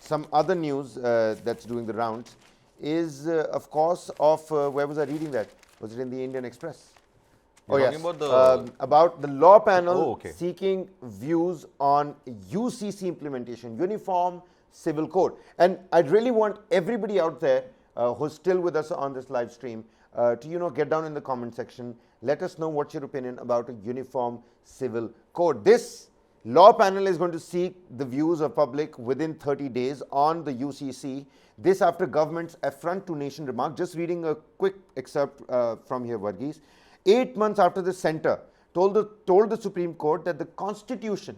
some other news that's doing the rounds is, of course, of where was I reading that? Was it in the Indian Express? You're Oh, talking yes. About the law panel Oh, okay. seeking views on UCC implementation, Uniform Civil Code. And I'd really want everybody out there who's still with us on this live stream to, get down in the comment section. Let us know what's your opinion about a Uniform Civil Code. This law panel is going to seek the views of public within 30 days on the UCC. This after government's affront to nation remark. Just reading a quick excerpt from here, Varghese. 8 months after the centre told the Supreme Court that the Constitution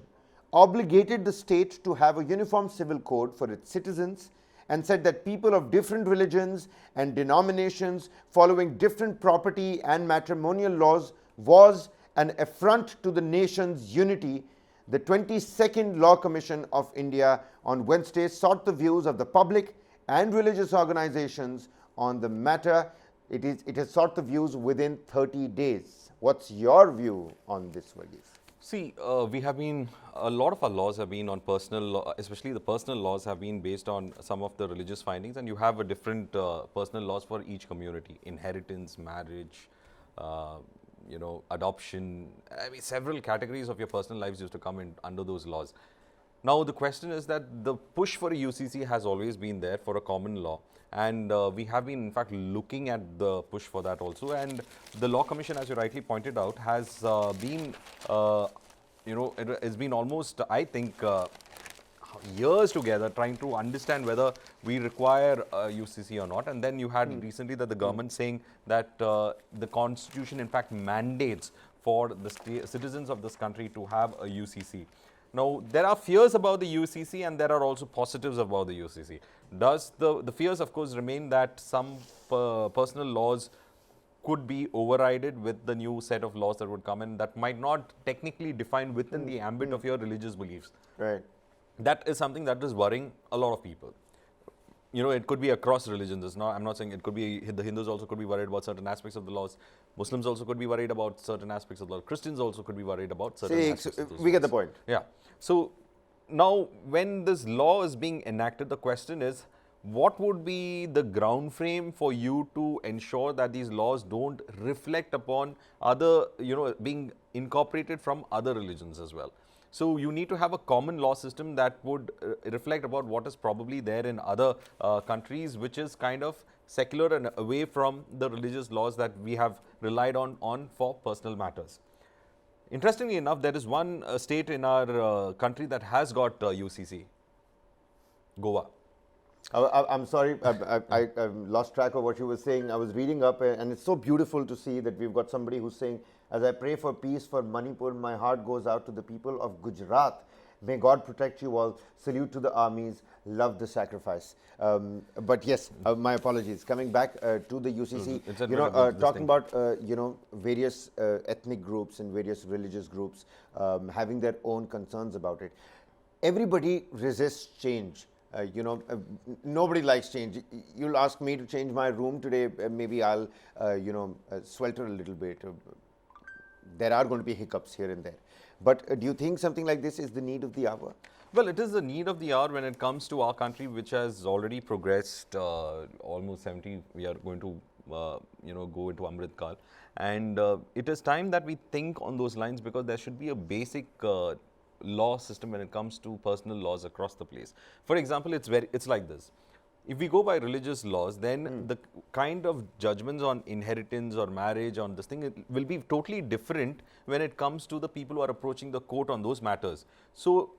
obligated the state to have a uniform civil code for its citizens, and said that people of different religions and denominations following different property and matrimonial laws was an affront to the nation's unity. The 22nd Law Commission of India on Wednesday sought the views of the public and religious organizations on the matter. It has sought the views within 30 days. What's your view on this, Varghese? See, a lot of our laws have been on personal law, especially the personal laws have been based on some of the religious findings, and you have a different personal laws for each community: inheritance, marriage, adoption. I mean, several categories of your personal lives used to come in under those laws. Now, the question is that the push for a UCC has always been there for a common law, and we have been, in fact, looking at the push for that also. And the Law Commission, as you rightly pointed out, has been, it has been almost, I think, years together trying to understand whether we require a UCC or not. And then you had recently that the government saying that the Constitution, in fact, mandates for the citizens of this country to have a UCC. Now, there are fears about the UCC and there are also positives about the UCC. Does the fears, of course, remain that some personal laws could be overridden with the new set of laws that would come in that might not technically define within the ambit of your religious beliefs. Right. That is something that is worrying a lot of people. It could be across religions. I'm not saying it could be, the Hindus also could be worried about certain aspects of the laws. Muslims also could be worried about certain aspects of the law. Christians also could be worried about certain aspects of those we get the point. Yeah. So now when this law is being enacted, the question is, what would be the ground frame for you to ensure that these laws don't reflect upon other, being incorporated from other religions as well? So you need to have a common law system that would reflect about what is probably there in other countries, which is kind of secular and away from the religious laws that we have relied on for personal matters. Interestingly enough, there is one state in our country that has got UCC, Goa. I'm sorry, I lost track of what you were saying. I was reading up, and it's so beautiful to see that we've got somebody who's saying, as I pray for peace for Manipur, my heart goes out to the people of Gujarat. May God protect you all. Salute to the armies. Love the sacrifice. But yes, my apologies. Coming back to the UCC, talking about various ethnic groups and various religious groups having their own concerns about it. Everybody resists change. Nobody likes change. You'll ask me to change my room today, maybe I'll, swelter a little bit. There are going to be hiccups here and there. But do you think something like this is the need of the hour? Well, it is the need of the hour when it comes to our country, which has already progressed almost 70. We are going to, go into Amrit Kal. And it is time that we think on those lines, because there should be a basic law system when it comes to personal laws across the place. For example, it's like this. If we go by religious laws, then the kind of judgments on inheritance or marriage on this thing, it will be totally different when it comes to the people who are approaching the court on those matters. So,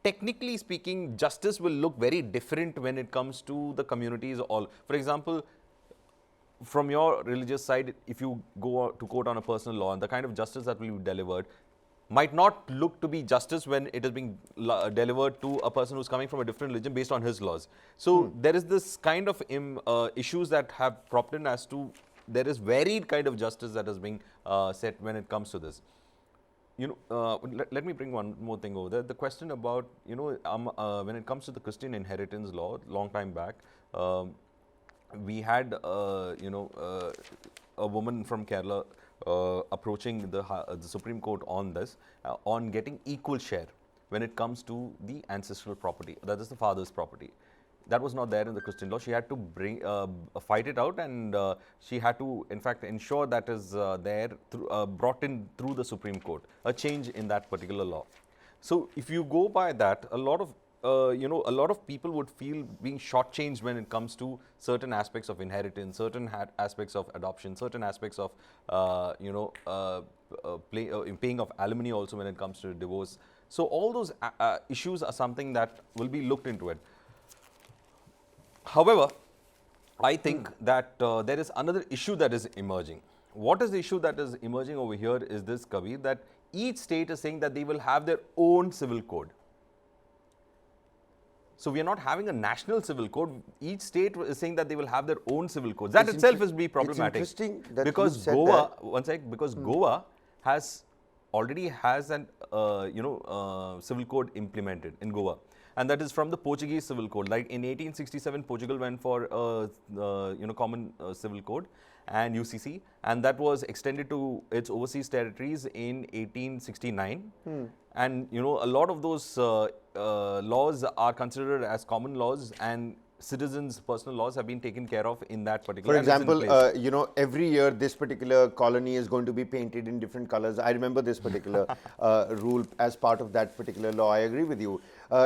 technically speaking, justice will look very different when it comes to the communities. For example, from your religious side, if you go to court on a personal law, and the kind of justice that will be delivered might not look to be justice when it is being delivered to a person who's coming from a different religion based on his laws. So there is this kind of issues that have propped in as to there is varied kind of justice that is being set when it comes to this. Let me bring one more thing over there. The question about, when it comes to the Christian inheritance law, long time back, we had, a woman from Kerala approaching the Supreme Court on this, on getting equal share when it comes to the ancestral property, that is the father's property. That was not there in the Christian law. She had to fight it out, and she had to, in fact, ensure that is there brought in through the Supreme Court, a change in that particular law. So if you go by that, a lot of a lot of people would feel being shortchanged when it comes to certain aspects of inheritance, certain aspects of adoption, certain aspects of paying of alimony also when it comes to divorce. So all those issues are something that will be looked into it. However, I think that there is another issue that is emerging. What is the issue that is emerging over here is this, Kabir, that each state is saying that they will have their own civil code. So we are not having a national civil code. Each state is saying that they will have their own civil codes. That itself is be problematic. It's interesting that because you said Goa, that. one sec, because Goa already has an civil code implemented in Goa, and that is from the Portuguese civil code. Like in 1867, Portugal went for common civil code and UCC, and that was extended to its overseas territories in 1869. And a lot of those laws are considered as common laws, and citizens' personal laws have been taken care of in that particular. For example, every year this particular colony is going to be painted in different colors. I remember this particular rule as part of that particular law. I agree with you.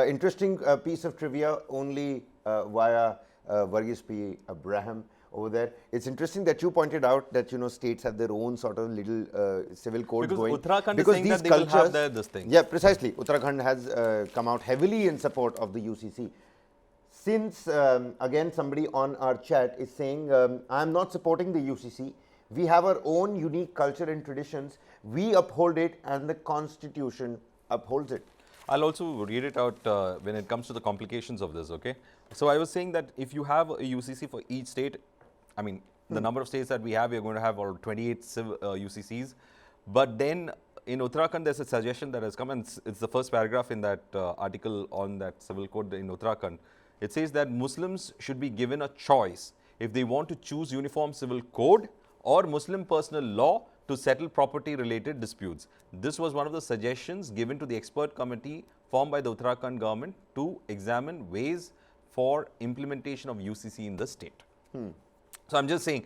Interesting piece of trivia only via Varghese P. Abraham over there. It's interesting that you pointed out that states have their own sort of little civil codes because going. Uttarakhand Because is saying these that they cultures, will have this thing. Yeah, precisely. Uttarakhand has come out heavily in support of the UCC. Since again somebody on our chat is saying, I'm not supporting the UCC. We have our own unique culture and traditions. We uphold it, and the Constitution upholds it. I'll also read it out when it comes to the complications of this, okay? So I was saying that if you have a UCC for each state, I mean, the number of states that we are going to have are 28 UCCs. But then in Uttarakhand, there's a suggestion that has come, and it's the first paragraph in that article on that civil code in Uttarakhand. It says that Muslims should be given a choice if they want to choose uniform civil code or Muslim personal law to settle property-related disputes. This was one of the suggestions given to the expert committee formed by the Uttarakhand government to examine ways for implementation of UCC in the state. So I'm just saying,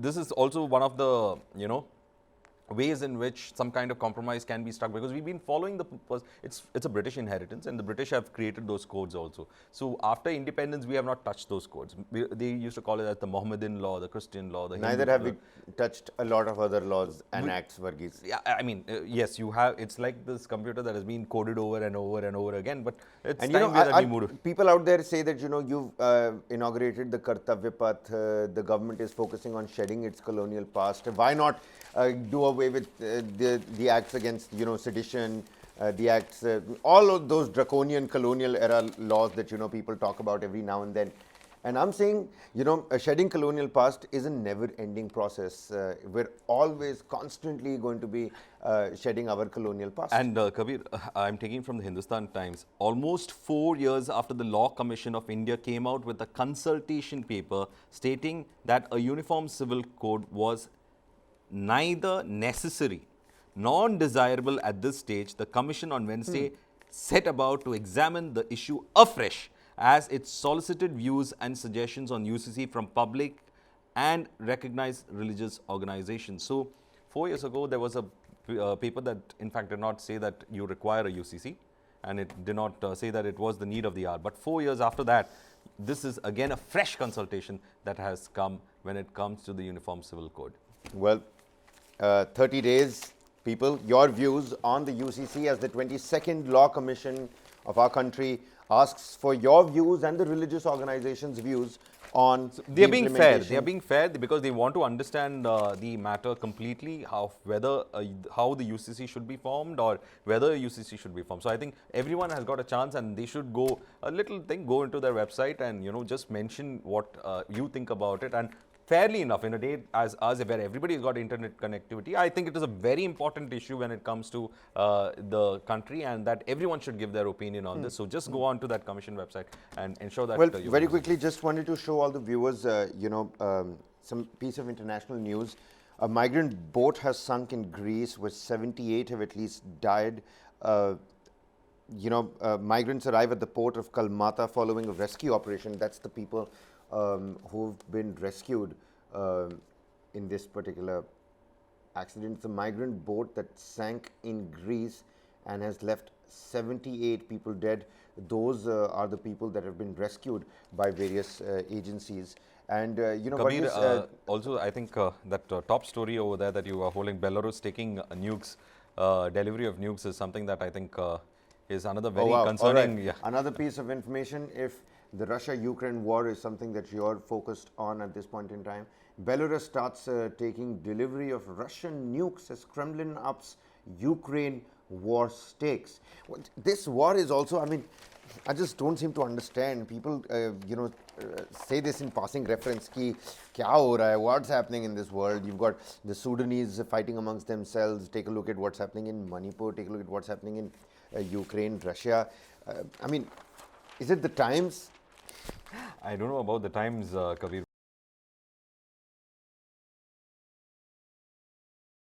this is also one of the, ways in which some kind of compromise can be struck, because we've been following it's a British inheritance, and the British have created those codes also. So after independence, we have not touched those codes. They used to call it as the Mohammedan law, the Christian law, the Neither Hindu have law. we touched a lot of other laws and acts, Varghese. Yeah, I mean, yes, you have. It's like this computer that has been coded over and over and over again. But it's And time that we move. people out there say that you've inaugurated the Kartavya Path. The government is focusing on shedding its colonial past. Why not do away with the acts against sedition, the acts, all of those draconian colonial era laws that people talk about every now and then. And I'm saying, shedding colonial past is a never-ending process. We're always constantly going to be shedding our colonial past. And Kabir, I'm taking from the Hindustan Times. Almost 4 years after the Law Commission of India came out with a consultation paper stating that a uniform civil code was neither necessary nor desirable at this stage, the Commission on Wednesday set about to examine the issue afresh, as it solicited views and suggestions on UCC from public and recognized religious organizations. So 4 years ago, there was a paper that in fact did not say that you require a UCC, and it did not say that it was the need of the hour. But 4 years after that, this is again a fresh consultation that has come when it comes to the Uniform Civil Code. Well, 30 days, people, your views on the UCC as the 22nd Law Commission of our country asks for your views and the religious organizations' views on They are being fair. They are being fair because they want to understand the matter completely, how the UCC should be formed or whether a UCC should be formed. So I think everyone has got a chance, and they should go into their website and just mention what you think about it. And fairly enough, in a day as us where everybody's got internet connectivity, I think it is a very important issue when it comes to the country, and that everyone should give their opinion on this. So just go on to that commission website and ensure that. Well, very quickly, just wanted to show all the viewers, some piece of international news. A migrant boat has sunk in Greece, where 78 have at least died. migrants arrive at the port of Kalmata following a rescue operation. That's the people who've been rescued in this particular accident. It's a migrant boat that sank in Greece and has left 78 people dead. Those are the people that have been rescued by various agencies. And Kabir, also I think that top story over there that you are holding, Belarus taking nukes, delivery of nukes is something that I think is another very concerning. All right. Yeah. Another piece of information, if the Russia-Ukraine war is something that you're focused on at this point in time, Belarus starts taking delivery of Russian nukes as Kremlin ups Ukraine war stakes. Well, this war is also, I mean, I just don't seem to understand. People, say this in passing reference ki kya ho raha hai, what's happening in this world. You've got the Sudanese fighting amongst themselves. Take a look at what's happening in Manipur. Take a look at what's happening in Ukraine, Russia. I mean, is it the times? I don't know about the times, Kabir.